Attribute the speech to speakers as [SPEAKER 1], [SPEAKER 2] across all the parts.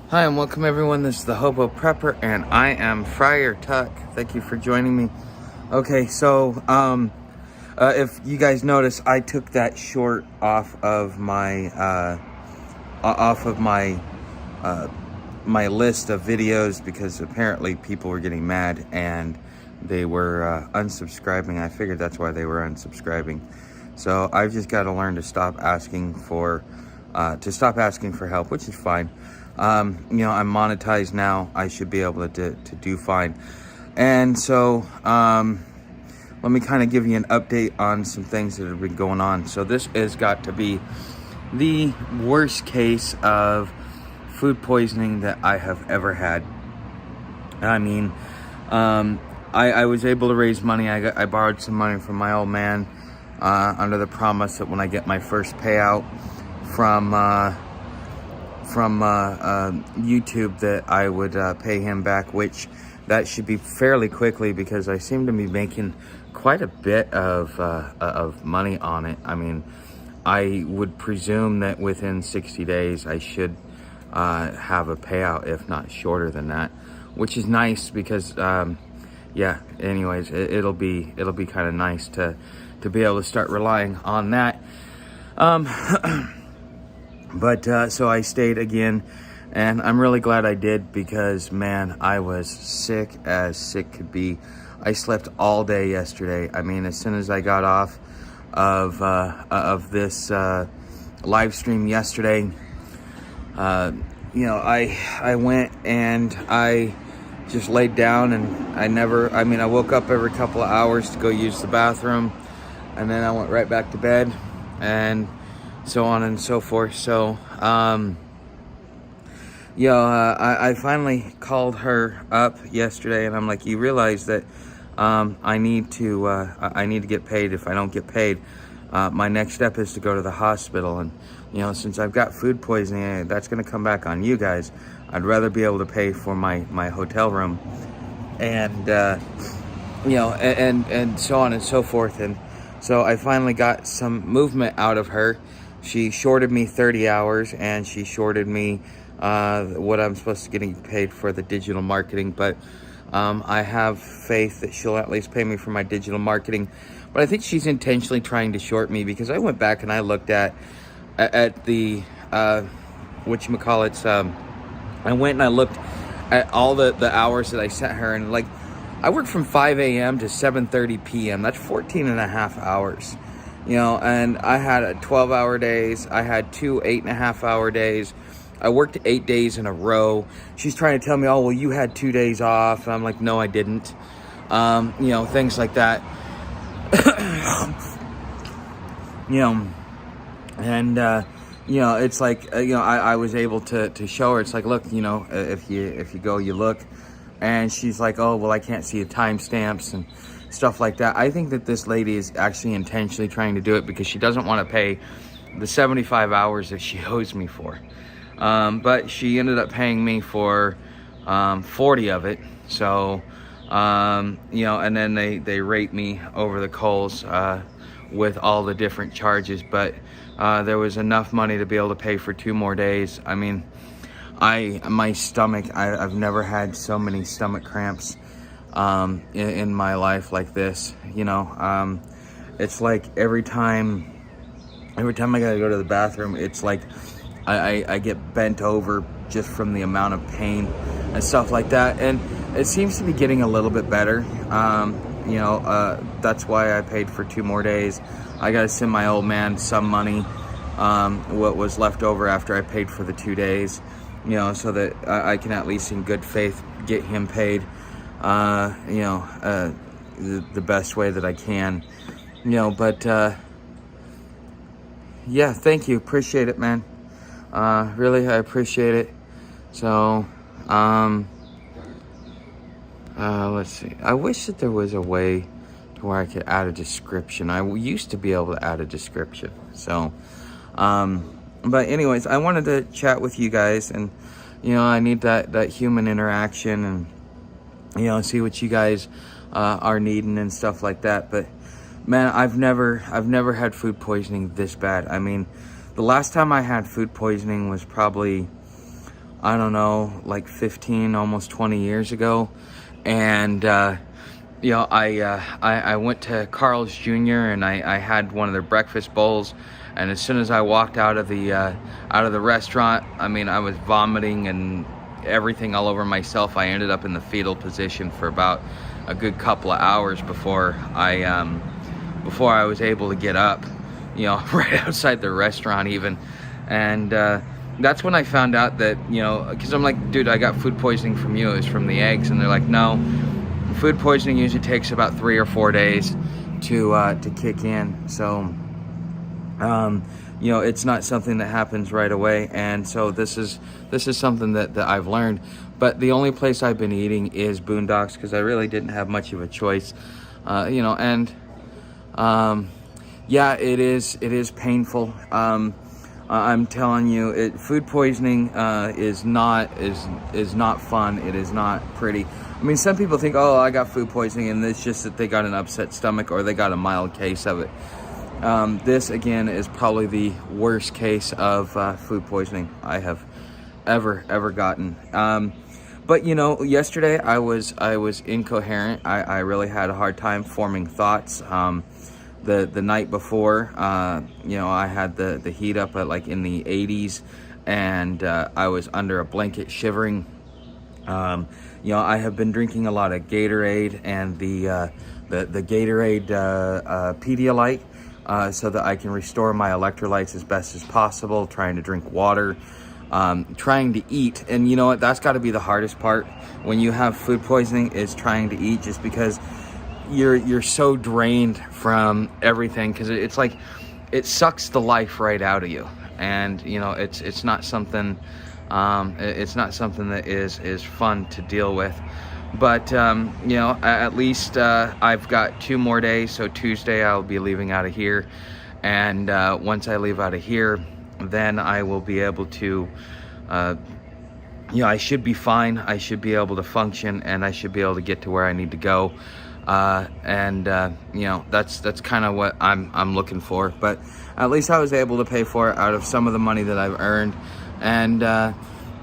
[SPEAKER 1] Hi and welcome everyone, this is the Hobo Prepper and I am Friar Tuck. Thank you for joining me. Okay, so if you guys notice, I took that short off of my my list of videos because apparently people were getting mad and they were unsubscribing. I figured that's why they were unsubscribing. So I've just got to learn to stop asking for help, which is fine. I'm monetized now. I should be able to do fine. And so let me kind of give you an update on some things that have been going on. So this has got to be the worst case of food poisoning that I have ever had. I mean, I was able to raise money. I borrowed some money from my old man under the promise that when I get my first payout from YouTube that I would pay him back, which that should be fairly quickly because I seem to be making quite a bit of money on it. I mean, I would presume that within 60 days I should have a payout, if not shorter than that, which is nice because yeah, anyways, it'll be kind of nice to be able to start relying on that. But so I stayed again, and I'm really glad I did because, man, I was sick as sick could be. I slept all day yesterday. I mean, as soon as I got off of this live stream yesterday, I went and I just laid down, and I woke up every couple of hours to go use the bathroom, and then I went right back to bed, and so on and so forth. So, I finally called her up yesterday, and I'm like, you realize that I need to get paid. If I don't get paid, my next step is to go to the hospital. And, since I've got food poisoning, that's going to come back on you guys. I'd rather be able to pay for my hotel room and, and so on and so forth. And so I finally got some movement out of her. She shorted me 30 hours, and she shorted me what I'm supposed to get paid for the digital marketing. But I have faith that she'll at least pay me for my digital marketing. But I think she's intentionally trying to short me because I went back and I looked at the whatchamacallits. I went and I looked at all the hours that I sent her, and like I worked from 5 a.m. to 7:30 p.m. That's 14 and a half hours. And I had 12-hour days. I had 2 8.5-hour days. I worked 8 days in a row. She's trying to tell me, oh, well, you had 2 days off. And I'm like, no, I didn't. Things like that. It's like, I was able to show her. It's like, look, if you go, you look. And she's like, oh, well, I can't see the timestamps and stuff like that. I think that this lady is actually intentionally trying to do it because she doesn't want to pay the 75 hours that she owes me for. But she ended up paying me for 40 of it. So, and then they rate me over the coals with all the different charges. But there was enough money to be able to pay for 2 more days. I mean, my stomach, I've never had so many stomach cramps in my life like this. It's like every time I gotta go to the bathroom, it's like I get bent over just from the amount of pain and stuff like that. And it seems to be getting a little bit better. That's why I paid for 2 more days. I gotta send my old man some money, what was left over after I paid for the 2 days, so that I can at least in good faith get him paid the best way that I can, but yeah, thank you, appreciate it, man. Really, I appreciate it. So let's see, I wish that there was a way to where I could add a description. I used to be able to add a description. So but anyways, I wanted to chat with you guys, and I need that human interaction, and see what you guys are needing and stuff like that. But man, I've never had food poisoning this bad. I mean, the last time I had food poisoning was probably I don't know, like 15, almost 20 years ago. And, I went to Carl's Jr. and I had one of their breakfast bowls. And as soon as I walked out of the restaurant, I mean, I was vomiting and everything all over myself. I ended up in the fetal position for about a good couple of hours before I was able to get up, right outside the restaurant even. And that's when I found out that, because I'm like, dude, I got food poisoning from you. It was from the eggs. And they're like, no, food poisoning usually takes about 3 or 4 days to kick in. So, it's not something that happens right away. And so this is something that I've learned. But the only place I've been eating is Boondocks, because I really didn't have much of a choice, and it is painful. I'm telling you, food poisoning is not fun. It is not pretty. I mean, some people think, oh, I got food poisoning, and it's just that they got an upset stomach or they got a mild case of it. This again is probably the worst case of food poisoning I have ever gotten. But yesterday I was incoherent. I really had a hard time forming thoughts. The night before, I had the heat up at like in the 80s, and I was under a blanket shivering. I have been drinking a lot of Gatorade and the Gatorade Pedialyte, so that I can restore my electrolytes as best as possible. Trying to drink water, trying to eat, and you know what? That's got to be the hardest part when you have food poisoning, is trying to eat, just because you're so drained from everything, because it's like it sucks the life right out of you, and it's not something that is fun to deal with. But at least I've got 2 more days. So Tuesday I'll be leaving out of here, and once I leave out of here, then I will be able to I should be fine. I should be able to function, and I should be able to get to where I need to go. That's kind of what I'm looking for. But at least I was able to pay for it out of some of the money that I've earned. And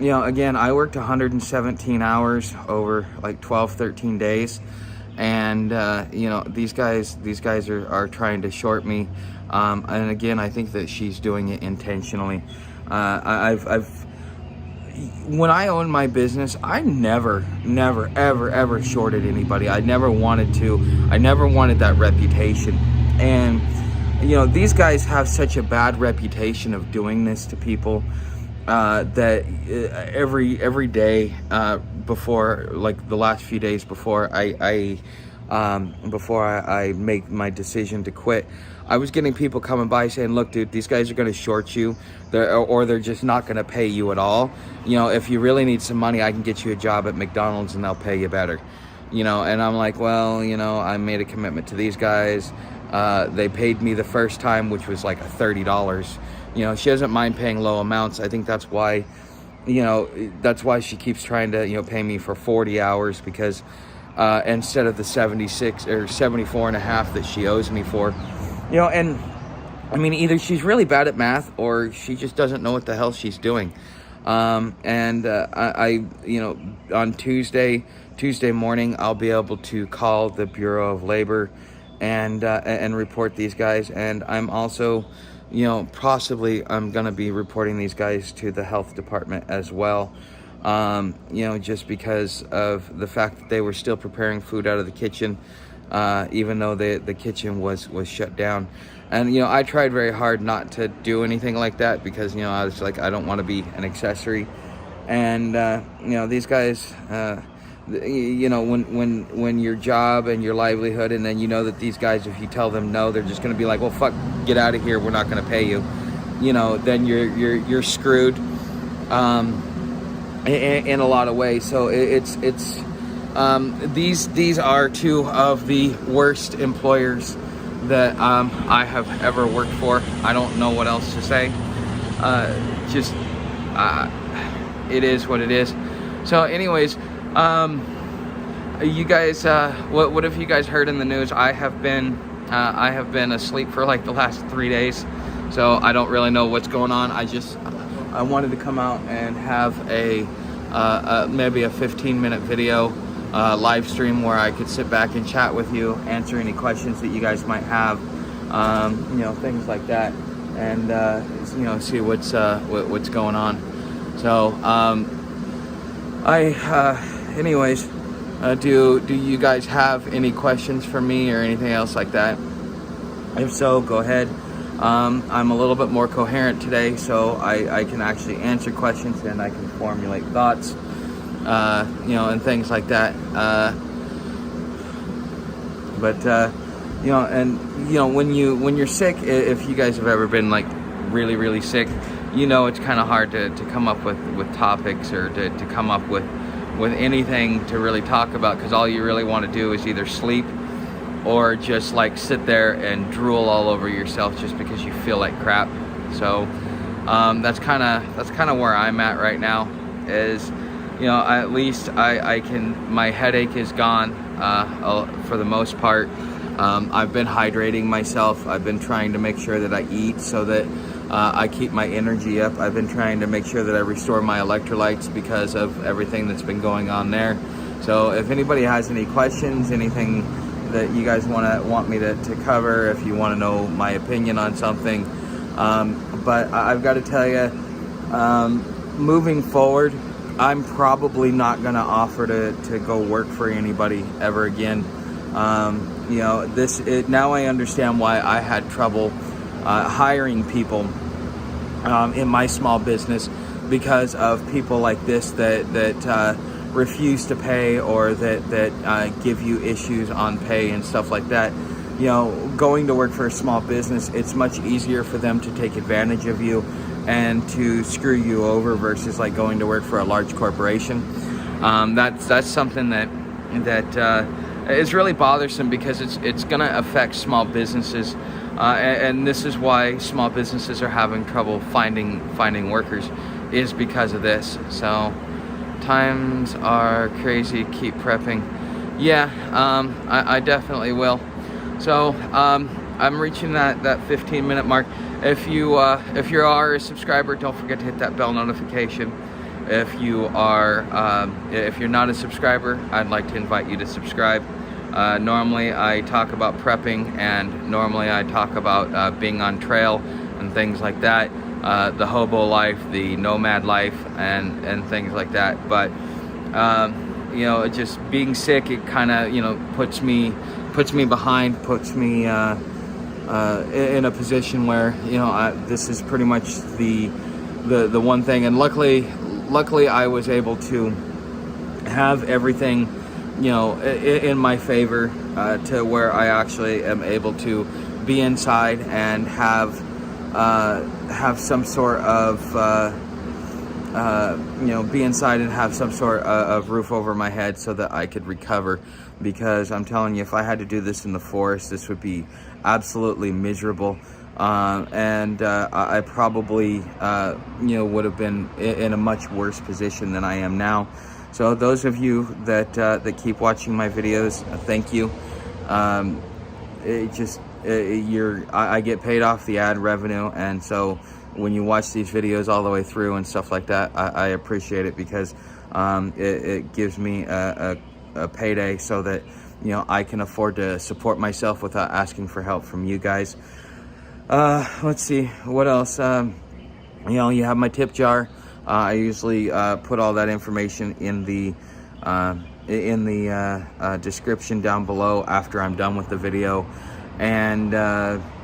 [SPEAKER 1] again, I worked 117 hours over like 13 days, and these guys are trying to short me. And again, I think that she's doing it intentionally. When I owned my business, I never, ever shorted anybody. I never wanted to. I never wanted that reputation. And, these guys have such a bad reputation of doing this to people, that every day, before, like the last few days before I make my decision to quit, I was getting people coming by saying, look, dude, these guys are going to short you, or they're just not going to pay you at all. If you really need some money, I can get you a job at McDonald's and they'll pay you better. And I'm like, well, I made a commitment to these guys. They paid me the first time, which was like $30. She doesn't mind paying low amounts. I think that's why she keeps trying to, pay me for 40 hours, because instead of the 76 or 74 and a half that she owes me for. And I mean, either she's really bad at math or she just doesn't know what the hell she's doing. On Tuesday morning, I'll be able to call the Bureau of Labor and report these guys. And I'm also, possibly I'm going to be reporting these guys to the health department as well. Just because of the fact that they were still preparing food out of the kitchen, even though the kitchen was shut down. And, I tried very hard not to do anything like that, because, I was like, I don't want to be an accessory. And, these guys, when your job and your livelihood, and then that these guys, if you tell them no, they're just going to be like, well, fuck, get out of here, we're not going to pay you. Then you're screwed in a lot of ways. So these are 2 of the worst employers that I have ever worked for. I don't know what else to say. It is what it is. So anyways, you guys, what have you guys heard in the news? I have been asleep for like the last 3 days, so I don't really know what's going on. I wanted to come out and have maybe a 15-minute video live stream where I could sit back and chat with you, answer any questions that you guys might have, things like that, and see what's going on. So anyways, do you guys have any questions for me or anything else like that? If so, go ahead. I'm a little bit more coherent today, so I can actually answer questions and I can formulate thoughts, and things like that. When you're sick, if you guys have ever been like really, really sick, it's kind of hard to come up with topics or to come up with anything to really talk about, because all you really want to do is either sleep or just like sit there and drool all over yourself just because you feel like crap. So that's kind of where I'm at right now. Is at least I can, my headache is gone for the most part. I've been hydrating myself. I've been trying to make sure that I eat so that I keep my energy up. I've been trying to make sure that I restore my electrolytes because of everything that's been going on there. So if anybody has any questions, anything that you guys want me to cover, if you want to know my opinion on something, but I've got to tell you, moving forward, I'm probably not going to offer to go work for anybody ever again. Now I understand why I had trouble hiring people in my small business, because of people like this that refuse to pay, or that give you issues on pay and stuff like that. Going to work for a small business, it's much easier for them to take advantage of you and to screw you over versus like going to work for a large corporation. That's something that is really bothersome, because it's going to affect small businesses, and this is why small businesses are having trouble finding workers, is because of this. So times are crazy, keep prepping. Yeah, I definitely will. So I'm reaching that 15-minute mark. If you are a subscriber, don't forget to hit that bell notification. If you're not a subscriber, I'd like to invite you to subscribe. Normally I talk about prepping, and normally I talk about being on trail and things like that. The hobo life, the nomad life, and things like that. But just being sick, it kind of puts me behind, puts me in a position where this is pretty much the one thing. And luckily I was able to have everything in my favor, to where I actually am able to be inside and have some sort of be inside and have some sort of roof over my head so that I could recover. Because I'm telling you, if I had to do this in the forest, this would be absolutely miserable. And I probably would have been in a much worse position than I am now. So those of you that keep watching my videos, thank you. I get paid off the ad revenue, and so when you watch these videos all the way through and stuff like that, I appreciate it, because it gives me a payday so that I can afford to support myself without asking for help from you guys. Let's see what else. You have my tip jar. I usually put all that information in the description down below after I'm done with the video. And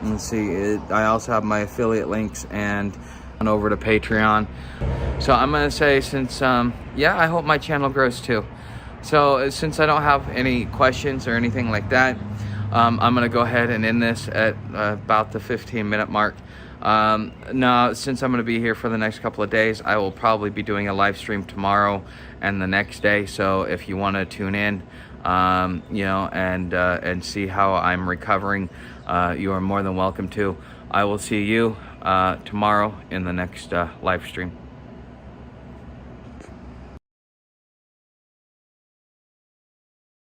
[SPEAKER 1] let's see, I also have my affiliate links and over to Patreon. So I'm gonna say, since I hope my channel grows too. So since I don't have any questions or anything like that, I'm gonna go ahead and end this at about the 15-minute mark. Now, since I'm gonna be here for the next couple of days, I will probably be doing a live stream tomorrow and the next day. So if you want to tune in, and see how I'm recovering, you are more than welcome to. I will see you tomorrow in the next live stream.